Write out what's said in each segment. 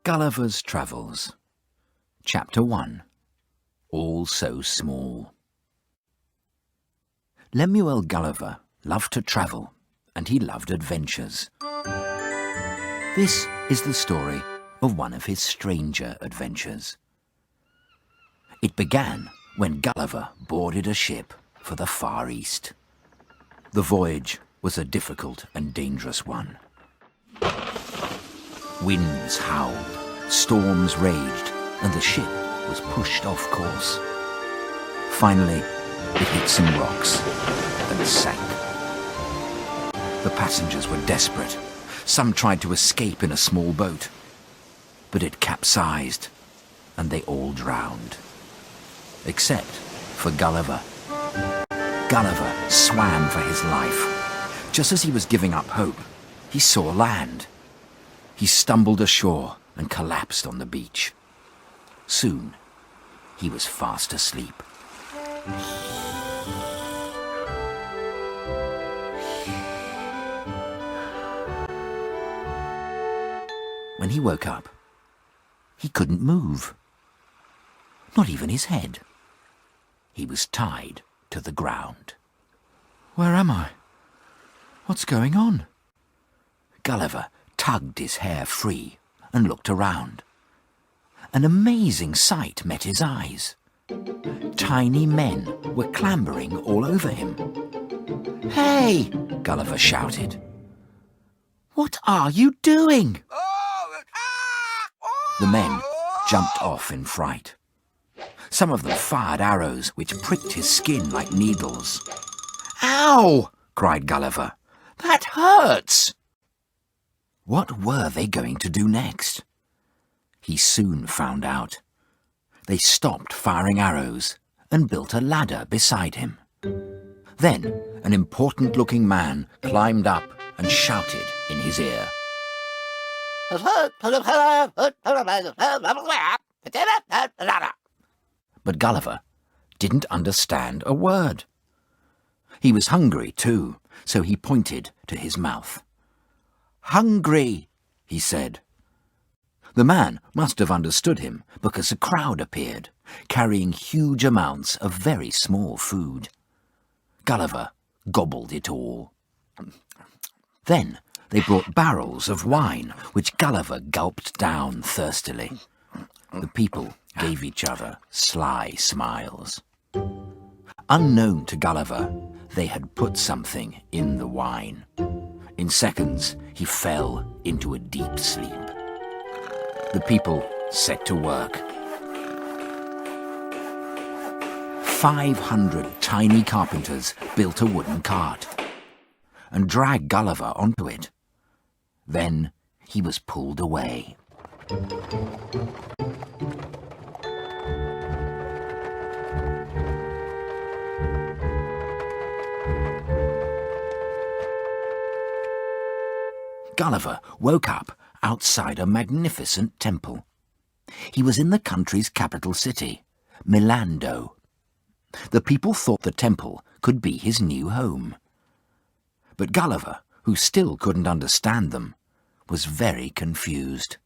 Gulliver's Travels, Chapter 1, All So Small. Lemuel Gulliver loved to travel, and he loved adventures. This is the story of one of his stranger adventures. It began when Gulliver boarded a ship for the Far East. The voyage was a difficult and dangerous one. Winds howled, storms raged, and the ship was pushed off course. Finally, it hit some rocks and sank. The passengers were desperate. Some tried to escape in a small boat, but it capsized, and they all drowned. Except for Gulliver. Gulliver swam for his life. Just as he was giving up hope, he saw land. He stumbled ashore and collapsed on the beach. Soon, he was fast asleep. When he woke up, he couldn't move. Not even his head. He was tied to the ground. Where am I? What's going on? Gulliver tugged his hair free and looked around. An amazing sight met his eyes. Tiny men were clambering all over him. "Hey!" Gulliver shouted. "What are you doing?" The men jumped off in fright. Some of them fired arrows which pricked his skin like needles. "Ow!" cried Gulliver. "That hurts!" What were they going to do next? He soon found out. They stopped firing arrows and built a ladder beside him. Then an important-looking man climbed up and shouted in his ear. But Gulliver didn't understand a word. He was hungry too, so he pointed to his mouth. "Hungry," he said. The man must have understood him because a crowd appeared, carrying huge amounts of very small food. Gulliver gobbled it all. Then they brought barrels of wine, which Gulliver gulped down thirstily. The people gave each other sly smiles. Unknown to Gulliver, they had put something in the wine. In seconds, he fell into a deep sleep. The people set to work. 500 tiny carpenters built a wooden cart and dragged Gulliver onto it. Then he was pulled away. Gulliver woke up outside a magnificent temple. He was in the country's capital city, Milando. The people thought the temple could be his new home. But Gulliver, who still couldn't understand them, was very confused.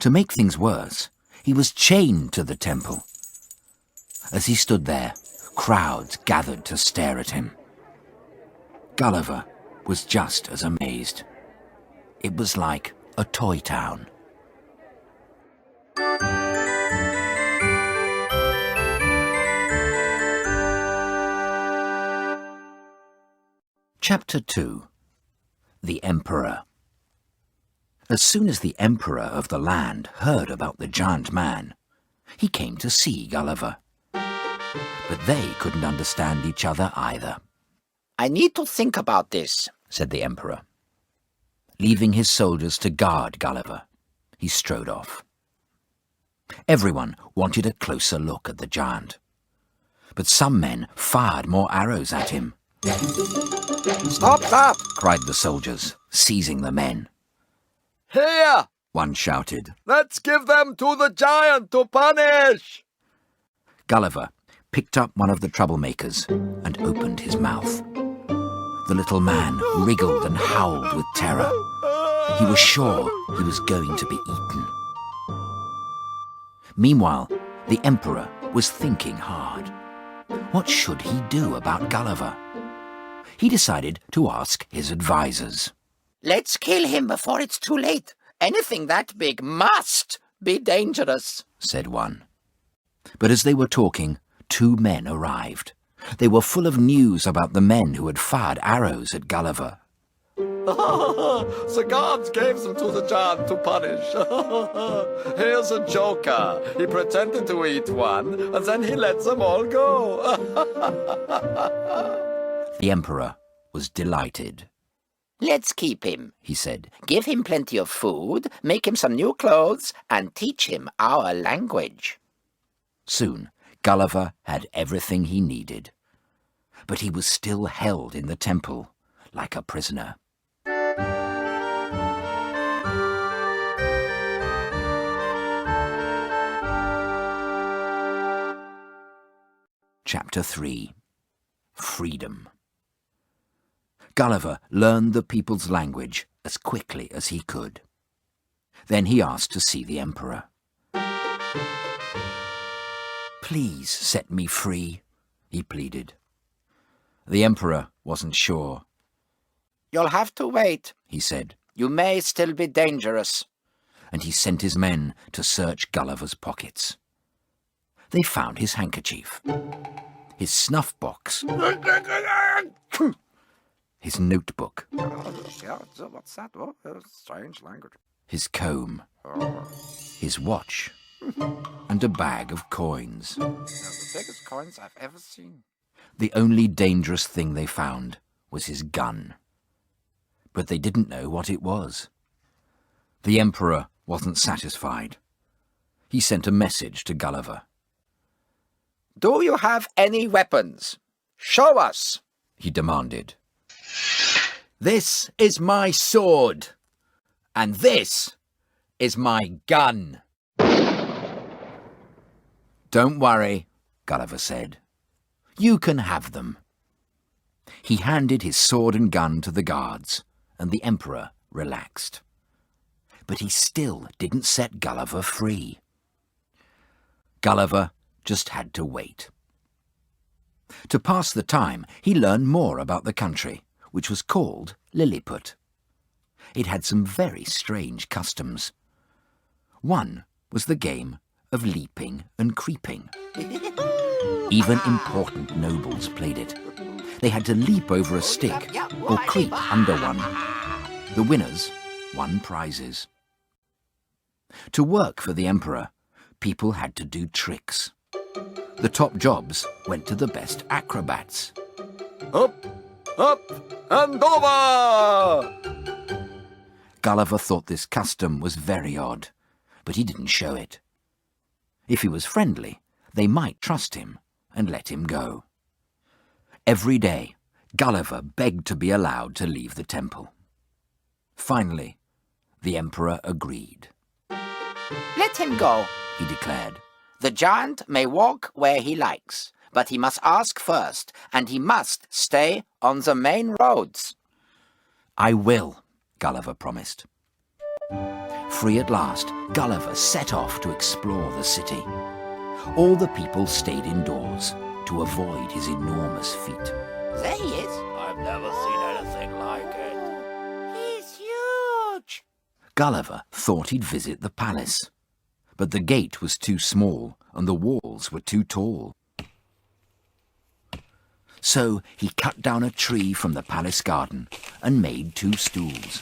To make things worse, he was chained to the temple. As he stood there, crowds gathered to stare at him. Gulliver was just as amazed. It was like a toy town. Chapter 2. The Emperor. As soon as the Emperor of the land heard about the giant man, he came to see Gulliver. But they couldn't understand each other either. "I need to think about this," said the Emperor. Leaving his soldiers to guard Gulliver, he strode off. Everyone wanted a closer look at the giant, but some men fired more arrows at him. "Stop that!" cried the soldiers, seizing the men. "Here!" one shouted. "Let's give them to the giant to punish!" Gulliver picked up one of the troublemakers and opened his mouth. The little man wriggled and howled with terror. He was sure he was going to be eaten. Meanwhile, the Emperor was thinking hard. What should he do about Gulliver? He decided to ask his advisors. Let's kill him before it's too late. Anything that big must be dangerous, said one. But as they were talking, 2 men arrived. They were full of news about the men who had fired arrows at Gulliver. The gods gave them to the giant to punish. Here's a joker. He pretended to eat one, and then he let them all go. The Emperor was delighted. Let's keep him, He said. give him plenty of food, make him some new clothes, and teach him our language. Soon, Gulliver had everything he needed. But he was still held in the temple, like a prisoner. Chapter 3. Freedom. Gulliver learned the people's language as quickly as he could. Then he asked to see the Emperor. Please set me free, he pleaded. The Emperor wasn't sure. You'll have to wait. He said, You may still be dangerous. and he sent his men to search Gulliver's pockets. They found his handkerchief, his snuff box, his notebook, What's that? Oh, strange language. his comb, his watch, and a bag of coins. The biggest coins I've ever seen. The only dangerous thing they found was his gun. But they didn't know what it was. The Emperor wasn't satisfied. He sent a message to Gulliver. Do you have any weapons? Show us. He demanded. This is my sword, and this is my gun. Don't worry, Gulliver said. You can have them. He handed his sword and gun to the guards, and the Emperor relaxed. But he still didn't set Gulliver free. Gulliver just had to wait. To pass the time, he learned more about the country, which was called Lilliput. It had some very strange customs. One was the game of leaping and creeping. Even important nobles played it. They had to leap over a stick or creep under one. The winners won prizes. To work for the Emperor, people had to do tricks. The top jobs went to the best acrobats. Up, up, and over! Gulliver thought this custom was very odd, but he didn't show it. If he was friendly, they might trust him and let him go. Every day, Gulliver begged to be allowed to leave the temple. Finally, the Emperor agreed. Let him go. He declared. The giant may walk where he likes, but he must ask first, and he must stay on the main roads. I will, Gulliver promised. Free at last, Gulliver set off to explore the city. All the people stayed indoors to avoid his enormous feet. There he is. I've never seen anything like it. He's huge. Gulliver thought he'd visit the palace, but the gate was too small and the walls were too tall. So he cut down a tree from the palace garden and made 2 stools.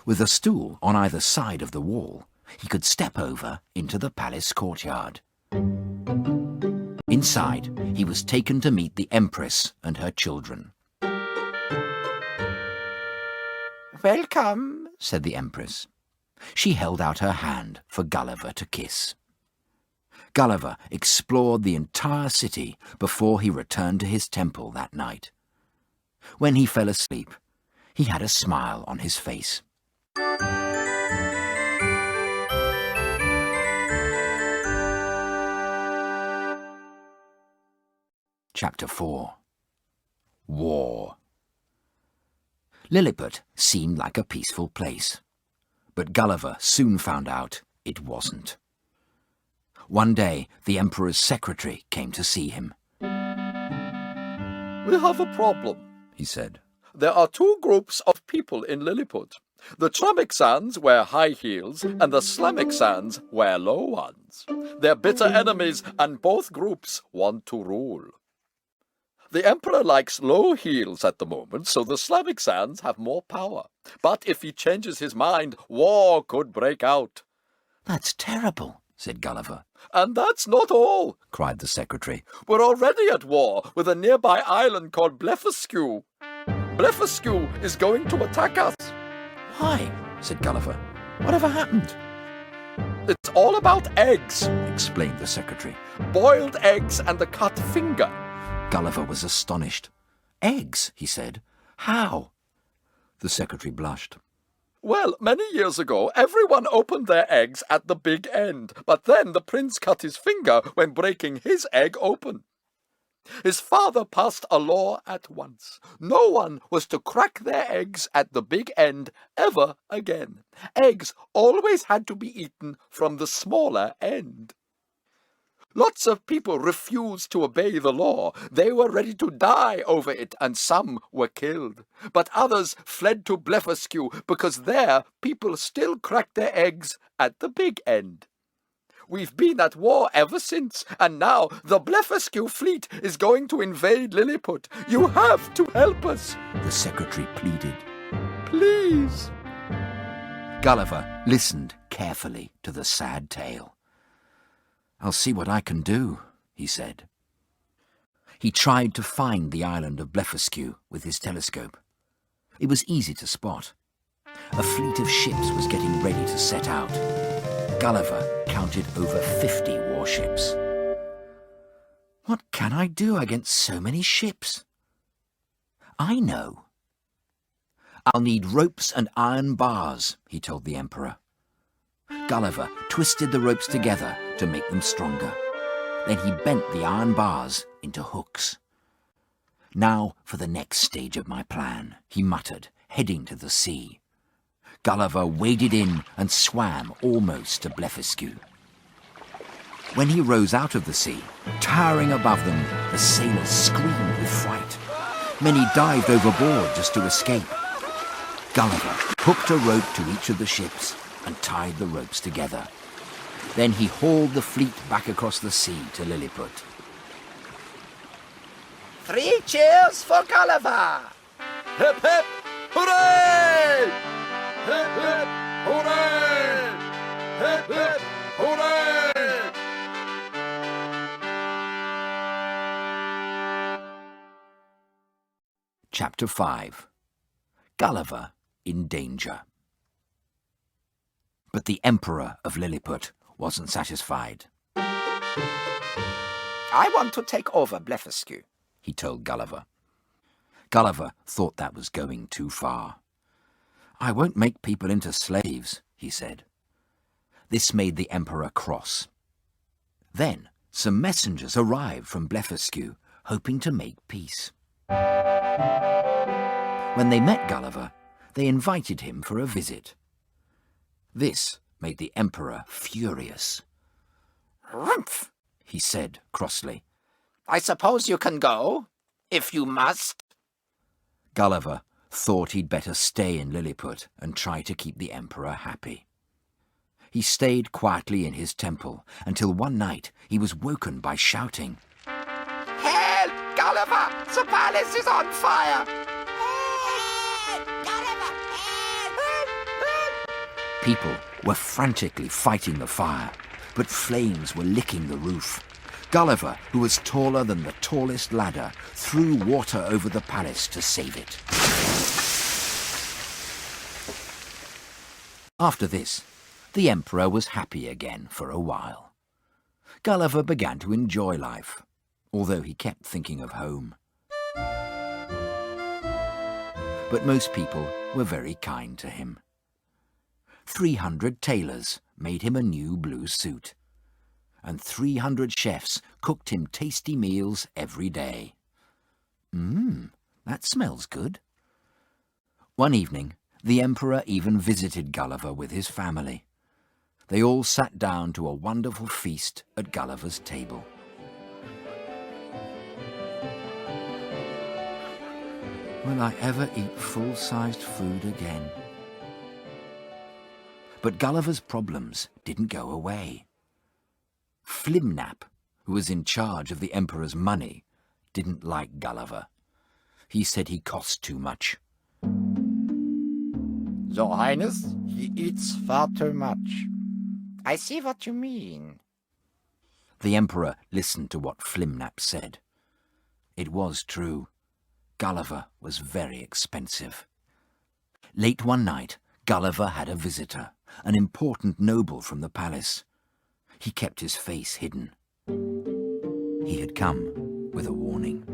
With a stool on either side of the wall, he could step over into the palace courtyard. Inside, he was taken to meet the Empress and her children. Welcome. Said the Empress. She held out her hand for Gulliver to kiss. Gulliver explored the entire city before he returned to his temple that night. When he fell asleep, he had a smile on his face. Chapter 4. War. Lilliput seemed like a peaceful place, but Gulliver soon found out it wasn't. One day, the Emperor's secretary came to see him. We have a problem, He said. There are two groups of people in Lilliput. The Tramicsans wear high heels and the Slamicsans wear low ones. They're bitter enemies and both groups want to rule. The Emperor likes low heels at the moment, so the Slamicsans have more power. But if he changes his mind, war could break out. That's terrible, said Gulliver. And that's not all, Cried the secretary. We're already at war with a nearby island called Blefuscu. Blefuscu is going to attack us. Why? Said Gulliver. Whatever happened? It's all about eggs. Explained the secretary. Boiled eggs and a cut finger. Gulliver was astonished. Eggs, he said. How? The secretary blushed. Well, many years ago, everyone opened their eggs at the big end, but then the prince cut his finger when breaking his egg open. His father passed a law at once. No one was to crack their eggs at the big end ever again. Eggs always had to be eaten from the smaller end. Lots of people refused to obey the law. They were ready to die over it, and some were killed. But others fled to Blefuscu because there people still cracked their eggs at the big end. We've been at war ever since, and now the Blefuscu fleet is going to invade Lilliput. You have to help us. The secretary pleaded. Please. Gulliver listened carefully to the sad tale. I'll see what I can do, he said. He tried to find the island of Blefuscu with his telescope. It was easy to spot. A fleet of ships was getting ready to set out. Gulliver counted over 50 warships. What can I do against so many ships? I know. I'll need ropes and iron bars, he told the Emperor. Gulliver twisted the ropes together to make them stronger. Then he bent the iron bars into hooks. Now for the next stage of my plan, he muttered, heading to the sea. Gulliver waded in and swam almost to Blefuscu. When he rose out of the sea, towering above them, the sailors screamed with fright. Many dived overboard just to escape. Gulliver hooked a rope to each of the ships and tied the ropes together. Then he hauled the fleet back across the sea to Lilliput. 3 cheers for Gulliver! Hip, hip, hooray! Hip, hip, hooray! Hip, hip, hooray! Chapter 5. Gulliver in Danger. But the Emperor of Lilliput wasn't satisfied. I want to take over Blefuscu, he told Gulliver. Gulliver thought that was going too far. I won't make people into slaves, he said. This made the Emperor cross. Then some messengers arrived from Blefuscu, hoping to make peace. When they met Gulliver, they invited him for a visit. This made the Emperor furious. Rumph! He said crossly. I suppose you can go, if you must. Gulliver thought he'd better stay in Lilliput and try to keep the Emperor happy. He stayed quietly in his temple until one night he was woken by shouting. Help, Gulliver! The palace is on fire! Help, Gulliver! Help! People were frantically fighting the fire, but flames were licking the roof. Gulliver, who was taller than the tallest ladder, threw water over the palace to save it. After this, the Emperor was happy again for a while. Gulliver began to enjoy life, although he kept thinking of home. But most people were very kind to him. 300 tailors made him a new blue suit, and 300 chefs cooked him tasty meals every day. That smells good. One evening, the emperor even visited Gulliver with his family. They all sat down to a wonderful feast at Gulliver's table. Will I ever eat full-sized food again? But Gulliver's problems didn't go away. Flimnap, who was in charge of the emperor's money, didn't like Gulliver. He said he cost too much. Your Highness, he eats far too much. I see what you mean. The emperor listened to what Flimnap said. It was true. Gulliver was very expensive. Late one night, Gulliver had a visitor, an important noble from the palace. He kept his face hidden. He had come with a warning.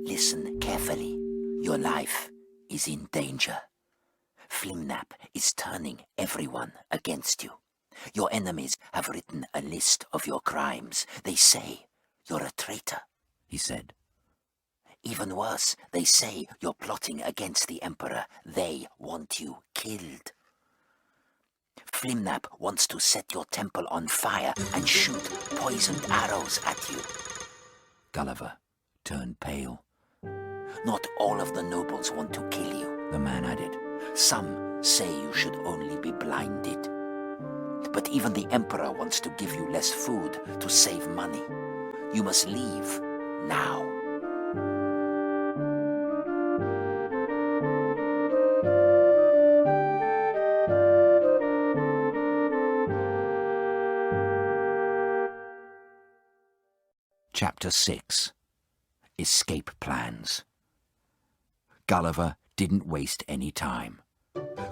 Listen carefully. Your life is in danger. Flimnap is turning everyone against you. Your enemies have written a list of your crimes. They say you're a traitor, he said. Even worse, they say you're plotting against the emperor. They want you killed. Flimnap wants to set your temple on fire and shoot poisoned arrows at you. Gulliver turned pale. Not all of the nobles want to kill you, the man added. Some say you should only be blinded. But even the emperor wants to give you less food to save money. You must leave now. Chapter 6. Escape Plans. Gulliver didn't waste any time.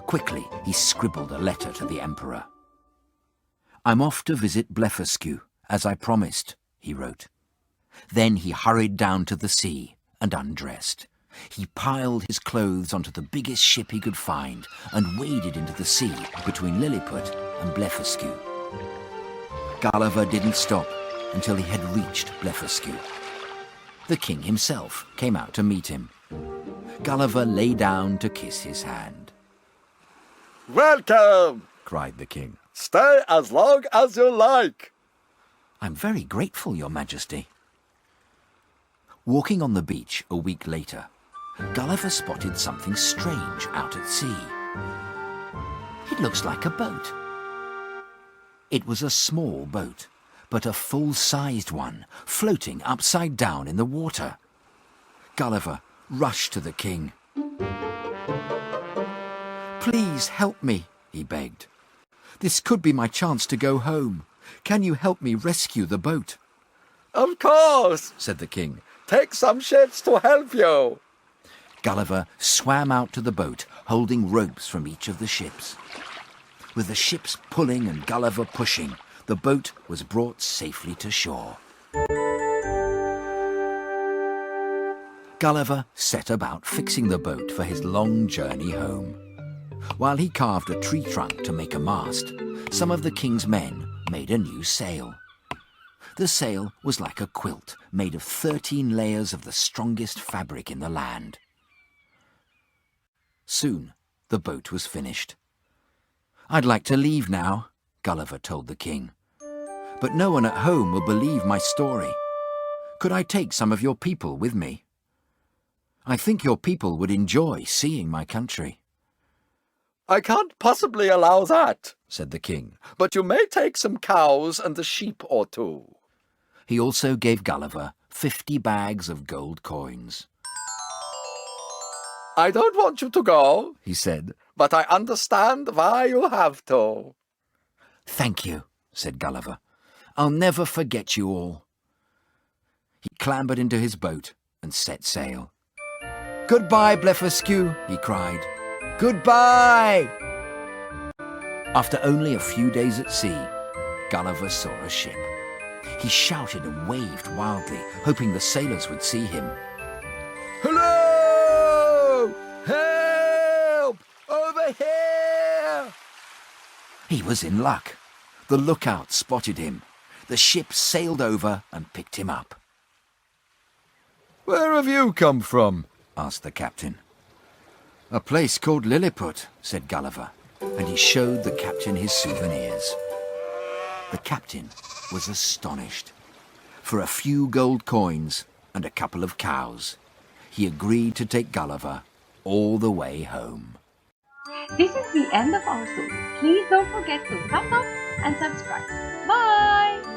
Quickly, he scribbled a letter to the emperor. I'm off to visit Blefuscu, as I promised, he wrote. Then he hurried down to the sea and undressed. He piled his clothes onto the biggest ship he could find and waded into the sea between Lilliput and Blefuscu. Gulliver didn't stop until he had reached Blefuscu. The king himself came out to meet him. Gulliver lay down to kiss his hand. Welcome, cried the king. Stay as long as you like. I'm very grateful, Your Majesty. Walking on the beach a week later, Gulliver spotted something strange out at sea. It looks like a boat. It was a small boat, but a full-sized one, floating upside down in the water. Gulliver rushed to the king. Please help me, he begged. This could be my chance to go home. Can you help me rescue the boat? Of course, said the king. Take some ships to help you. Gulliver swam out to the boat, holding ropes from each of the ships. With the ships pulling and Gulliver pushing, the boat was brought safely to shore. Gulliver set about fixing the boat for his long journey home. While he carved a tree trunk to make a mast, some of the king's men made a new sail. The sail was like a quilt made of 13 layers of the strongest fabric in the land. Soon, the boat was finished. I'd like to leave now, Gulliver told the king. But no one at home will believe my story. Could I take some of your people with me? I think your people would enjoy seeing my country. I can't possibly allow that, said the king, but you may take some cows and a sheep or two. He also gave Gulliver 50 bags of gold coins. I don't want you to go, he said, but I understand why you have to. Thank you, said Gulliver. I'll never forget you all. He clambered into his boat and set sail. Goodbye, Blefuscu, he cried. Goodbye! After only a few days at sea, Gulliver saw a ship. He shouted and waved wildly, hoping the sailors would see him. Hello! Help! Over here! He was in luck. The lookout spotted him. The ship sailed over and picked him up. Where have you come from? Asked the captain. A place called Lilliput, said Gulliver, and he showed the captain his souvenirs. The captain was astonished. For a few gold coins and a couple of cows, he agreed to take Gulliver all the way home. This is the end of our story. Please don't forget to thumbs up and subscribe. Bye!